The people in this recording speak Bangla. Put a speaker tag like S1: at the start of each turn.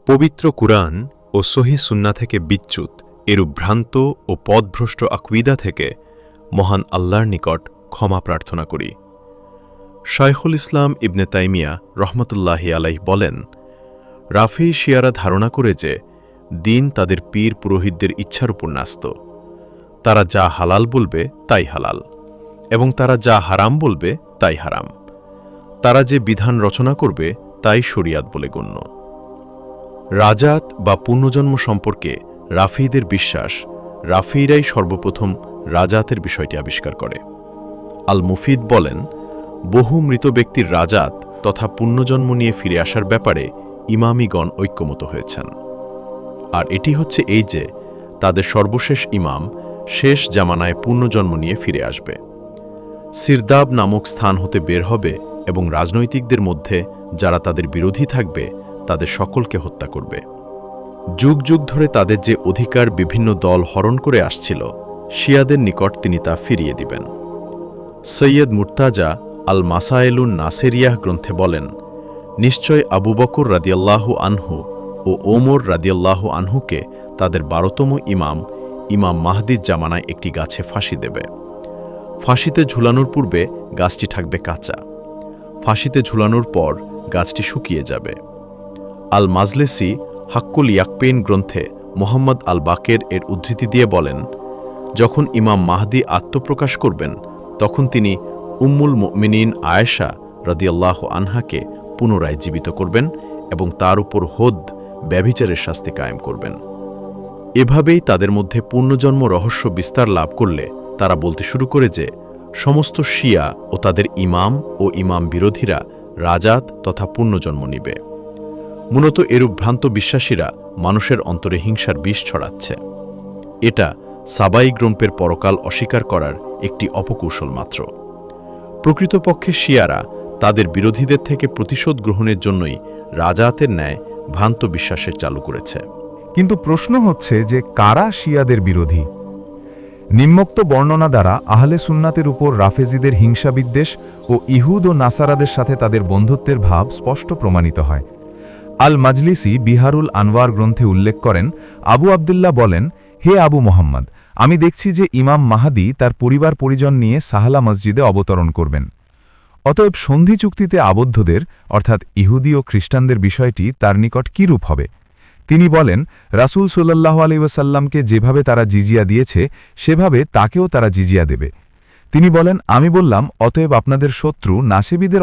S1: পবিত্র কুরআন ও সহিহ সুন্নাহ থেকে বিচ্যুত এরূপ ভ্রান্ত ও পথভ্রষ্ট আকীদা থেকে মহান আল্লাহর নিকট ক্ষমা প্রার্থনা করি। শায়খুল ইসলাম ইবনে তাইমিয়া রহমতুল্লাহি আলাইহ বলেন, রাফেঈ শিয়ারা ধারণা করে যে দিন তাদের পীর পুরোহিতদের ইচ্ছার উপর ন্যস্ত। তারা যা হালাল বলবে তাই হালাল, এবং তারা যা হারাম বলবে তাই হারাম। তারা যে বিধান রচনা করবে তাই শরিয়াত বলে গণ্য। রাজাত বা পুনর্জন্ম সম্পর্কে রাফেঈদের বিশ্বাস, রাফেঈরাই সর্বপ্রথম রাজাতের বিষয়টি আবিষ্কার করে। আল মুফিদ বলেন, বহু মৃত ব্যক্তির রাজাত তথা পুনর্জন্ম নিয়ে ফিরে আসার ব্যাপারে ইমামিগণ ঐক্যমত হয়েছেন। আর এটি হচ্ছে এই যে তাদের সর্বশেষ ইমাম শেষ জামানায় পুনর্জন্ম নিয়ে ফিরে আসবে, সিরদাব নামক স্থান হতে বের হবে এবং রাজনৈতিকদের মধ্যে যারা তাদের বিরোধী থাকবে তাদের সকলকে হত্যা করবে। যুগ যুগ ধরে তাদের যে অধিকার বিভিন্ন দল হরণ করে আসছিল, শিয়াদের নিকট তিনি তা ফিরিয়ে দিবেন। সৈয়দ মুর্তাজা আল মাসায়েলুন নাসেরিয়াহ গ্রন্থে বলেন, নিশ্চয় আবু বকর রাদিয়াল্লাহু আনহু ও ওমর রাদিয়াল্লাহু আনহুকে তাদের 12তম ইমাম মাহদির জামানায় একটি গাছে ফাঁসি দেবে। ফাঁসিতে ঝুলানোর পূর্বে গাছটি থাকবে কাঁচা। ফাঁসিতে ঝুলানোর পর গাছটি শুকিয়ে যাবে। আল মাজলেসি হাক্কুল ইয়াকপেইন গ্রন্থে মোহাম্মদ আল বাকের এর উদ্ধৃতি দিয়ে বলেন, যখন ইমাম মাহদি আত্মপ্রকাশ করবেন তখন তিনি উম্মুল মুমিনিন আয়েশা রাদিয়াল্লাহু আনহাকে পুনরায় জীবিত করবেন এবং তার উপর ব্যভিচারের শাস্তি কায়েম করবেন। এভাবেই তাদের মধ্যে পুনর্জন্ম রহস্য বিস্তার লাভ করলে তারা বলতে শুরু করে যে সমস্ত শিয়া ও তাদের ইমাম ও ইমাম বিরোধীরা রাজাত তথা পুনর্জন্ম নিবে। মূলত এরূপ ভ্রান্ত বিশ্বাসীরা মানুষের অন্তরে হিংসার বিষ ছড়াচ্ছে। এটা সাবাই গ্রন্থের পরকাল অস্বীকার করার একটি অপকৌশল মাত্র। প্রকৃতপক্ষে শিয়ারা তাদের বিরোধীদের থেকে প্রতিশোধ গ্রহণের জন্যই রাজাতের ন্যায় ভ্রান্ত বিশ্বাসের চালু করেছে।
S2: কিন্তু প্রশ্ন হচ্ছে যে কারা শিয়াদের বিরোধী? নিম্নোক্ত বর্ণনা দ্বারা আহলে সুন্নাতের উপর রাফেজিদের হিংসাবিদ্বেষ ও ইহুদ ও নাসারাদের সাথে তাদের বন্ধুত্বের ভাব স্পষ্ট প্রমাণিত হয়। আল মাজলিসি বিহারুল আনওয়ার গ্রন্থে উল্লেখ করেন, আবু আবদুল্লাহ বলেন, হে আবু মোহাম্মদ, আমি দেখছি যে ইমাম মাহাদি তার পরিবার পরিজন নিয়ে সাহালা মসজিদে অবতরণ করবেন। অতএব সন্ধি চুক্তিতে আবদ্ধদের অর্থাৎ ইহুদি ও খ্রিস্টানদের বিষয়টি তার নিকট কিরূপ হবে? তিনি বলেন, রাসূল সাল্লাল্লাহু আলাইহি ওয়াসাল্লামকে যেভাবে তারা জিজিয়া দিয়েছে সেভাবে তাকেও তারা জিজিয়া দেবে। তিনি বলেন, আমি বললাম, অতএব আপনাদের শত্রু নাসেবীদের